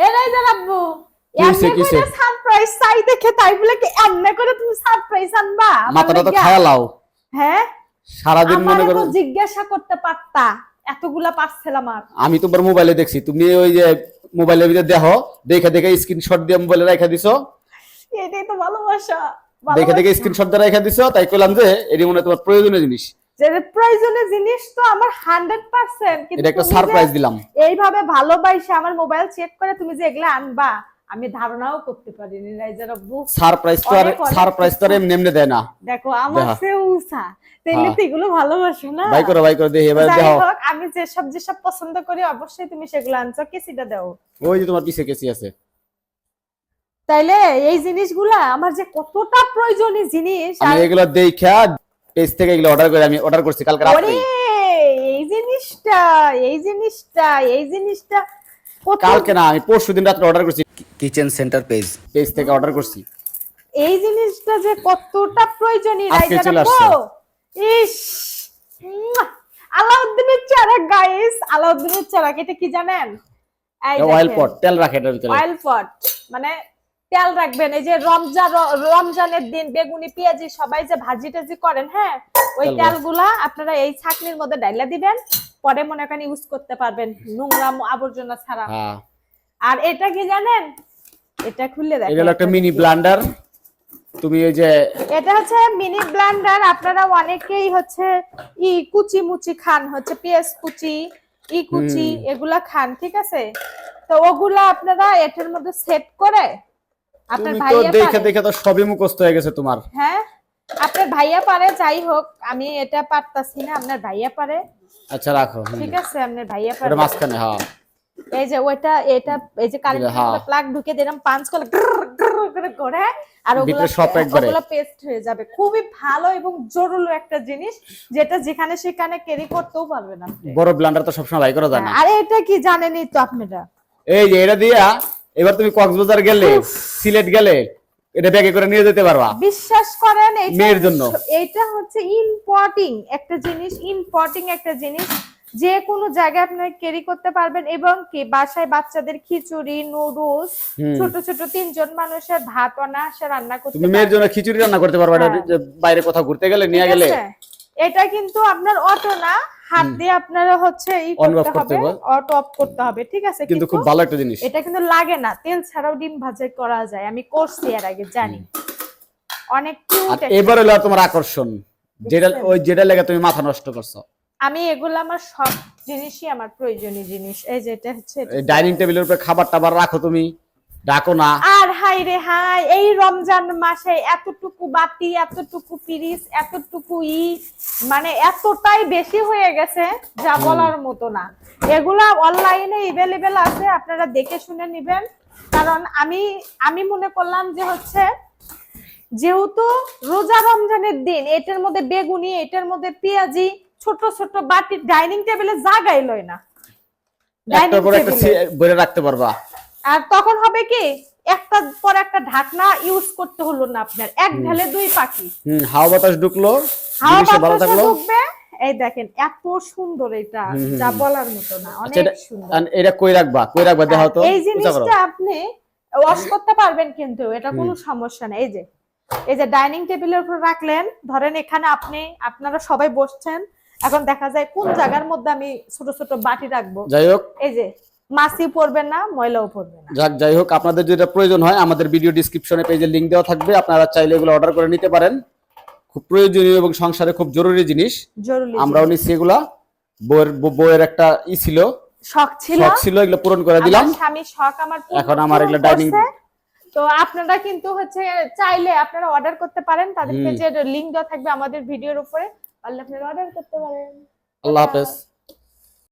এরাই জানাবো এমনি করে সারপ্রাইজ চাই দেখে তাই বলে কি এমনি করে তুমি সারপ্রাইজ আনবা মাথাটা তো খায়া লাও। হ্যাঁ সারাদিন মনে করো জিজ্ঞাসা করতে পারতা এতগুলা পার্সেল আমার। আমি তোমার মোবাইলে দেখছি, তুমি ওই যে মোবাইলের ভিতরে দেখো, দেখে দেখে স্ক্রিনশট দিয়ে মোবাইলে রাখা দিছো। এটাই তো ভালোবাসা। দেখে দেখে স্ক্রিনশট দিয়ে রাখা দিছো, তাই কইলাম যে এটি মনে তোমার প্রয়োজনীয় জিনিস। যে প্রয়োজনীয় জিনিস তো আমার 100%, কিন্তু এটা একটা সারপ্রাইজ দিলাম। এইভাবে ভালোবাসে আমার মোবাইল চেক করে তুমি যে এগুলা আনবা আমি ধারণাও করতে পারিনি। রাইজার আব্বু সারপ্রাইজ তো এমনি এমনি দেয় না। দেখো আমার সেউসা তাইলে তো এগুলো ভালোবাসো না। বাই করো দেখি এবার দেখো। আমি যেসব পছন্দ করি অবশ্যই তুমি সেগুলো আনছো। কেসিটা দাও, ওই যে তোমার পিছে কেসি আছে। তাইলে এই জিনিসগুলা আমার যে কতটা প্রয়োজনীয় জিনিস, আমি এগুলো দেখা পেজ থেকে এগুলো অর্ডার করছি কালকে রাতে। এই জিনিসটা কালকে না, আমি পরশুদিন রাতে অর্ডার করছি কিচেন সেন্টার পেজ থেকে অর্ডার করছি। এই জিনিসটা যে কতটা প্রয়োজনীয় আজকে চলে আসছে। ইস আলাউদ্দিনের চারা গাইস, আলাউদ্দিনের চারা এটা কি জানেন? অয়েল পট, তেল রাখে এটার ভিতরে। অয়েল পট মানে তেল রাখবেন। এই যে রমজানের দিন বেগুনি পেঁয়াজি সবাই যে ভাজি টাজি করেন, হ্যাঁ ওই তেলগুলা আপনারা এই ছাকনির মধ্যে ডাইলা দিবেন, পরে মনে করেন ইউজ করতে পারবেন নোংরা আবর্জনা ছাড়া। আর এটা কি জানেন? এটা খুলে দেখেন, এটা একটা মিনি ব্লেন্ডার। তুমি এই যে এটা হচ্ছে মিনি ব্লেন্ডার। আপনারা অনেকেই হচ্ছে কুচি মুচি খান, হচ্ছে পেঁয়াজ কুচি কুচি এগুলা খান, ঠিক আছে? তো ওগুলা আপনারা এটার মধ্যে সেট করে আপনার ভাইয়া দেখে তো সবই মুখস্থ হয়ে গেছে তোমার। হ্যাঁ আপনার ভাইয়া পারে, যাই হোক আমি এটা পারতাছি না, আপনার ভাইয়া পারে। আচ্ছা রাখো, ঠিক আছে আপনার ভাইয়া পারে। এটা মাঝখানে। হ্যাঁ এই যে এটা এই যে কারেন্ট প্লাগ ঢুকে দিলাম, পাঁচ করে ঘোরে আর ওগুলো পেস্ট হয়ে যাবে। খুবই ভালো এবং জরুরি একটা জিনিস, যেটা যেখানে সেখানে ক্যারি করতেও পারবেন আপনি। বড় ব্লেন্ডার তো সবসময় ভাই করা যায় না। আর এটা কি জানেনই তো আপনারা, এই যে এটা দিয়া এবার তুমি কক্সবাজার গেলে, সিলেট গেলে এটা ব্যাগে করে নিয়ে যেতে পারবা। বিশ্বাস করেন মেয়ের জন্য এটা হচ্ছে ইম্পর্টিং একটা জিনিস, যে কোনো জায়গায় আপনি ক্যারি করতে পারবেন। এবং কি বাসায় বাচ্চাদের খিচুড়ি নুডলস, ছোট ছোট 3 জন মানুষের ভাত অনায়াসে রান্না করতে পারবেন। তুমি মেয়ের জন্য খিচুড়ি রান্না করতে পারবা, বাইরে কোথাও ঘুরতে গেলে নিয়ে গেলে। এটা কিন্তু আপনার অটো না, হাত দিয়ে আপনারা হচ্ছে অটো অফ করতে হবে, ঠিক আছে? কিন্তু খুব ভালো একটা জিনিস, এটা কিন্তু লাগে না, তেল ছাড়াও ডিম ভাজি করা যায়। আমি করছি এর আগে, জানি। অনেক কিউট। এবার হলো তোমার আকর্ষণ, যেটা লাগে তুমি মাথা নষ্ট করছো। আমি এগুলো আমার সব জিনিসই আমার প্রয়োজনীয় জিনিস। এই যে এটা হচ্ছে ডাইনিং টেবিলের উপরে খাবার টাবার রাখো, তুমি ডাকো না। আর হাই রে হাই, এই রমজান মাসে এতটুকু বাতি, এতটুকু পিরিচ, এতটুকু মানে এতটাই বেশি হয়ে গেছে যা বলার মতো না। এগুলা অনলাইনে अवेलेबल আছে, আপনারা দেখে শুনে নেবেন। কারণ আমি মনে করলাম যে হচ্ছে যেহেতু রোজা রমজানের দিন, এটার মধ্যে বেগুনি, এটার মধ্যে পেঁয়াজি, ছোট ছোট বাটি ডাইনিং টেবিলে জায়গাই লয় না, একটা পর একটা ভরে রাখতে পারবা। আর তখন হবে কি একটার পর একটা ঢাকনা ইউজ করতে হলো না আপনার, এক ঢালে 2 পাখি। হাওয়া বাতাস ঢুকলো, জিনিস ভালো থাকলো। এই দেখেন এত সুন্দর, এটা যা বলার মতো না, অনেক সুন্দর। এটা কই রাখবা দেখাও তো। এই জিনিসটা আপনি ওয়াশ করতে পারবেন, কিন্তু এটা কোনো সমস্যা না। এই যে ডাইনিং টেবিলের উপর রাখলেন, ধরেন এখানে আপনারা সবাই বসছেন, এখন দেখা যায় কোন জায়গার মধ্যে আমি ছোট ছোট বাটি রাখবো। যাই হোক, এই যে মাছি পড়বে না, ময়লাও পড়বে না। যাই হোক, আপনাদের যেটা প্রয়োজন হয় আমাদের ভিডিও ডেসক্রিপশনে পেজে লিংক দেওয়া থাকবে, আপনারা চাইলে এগুলো অর্ডার করে নিতে পারেন। খুব প্রয়োজনীয় এবং সংসারে খুব জরুরি জিনিস। আমরাও নিচ্ছি এগুলা। বউয়ের একটা শখ ছিল, এগুলো পূরণ করে দিলাম। স্বামী শখ আমার এখন আমার এগুলো ডাইনিং। তো আপনারা কিন্তু হচ্ছে চাইলে আপনারা অর্ডার করতে পারেন, তাদের পেজে লিংক দেওয়া থাকবে আমাদের ভিডিওর উপরে, আপনারা অর্ডার করতে পারেন। আল্লাহ হাফেজ।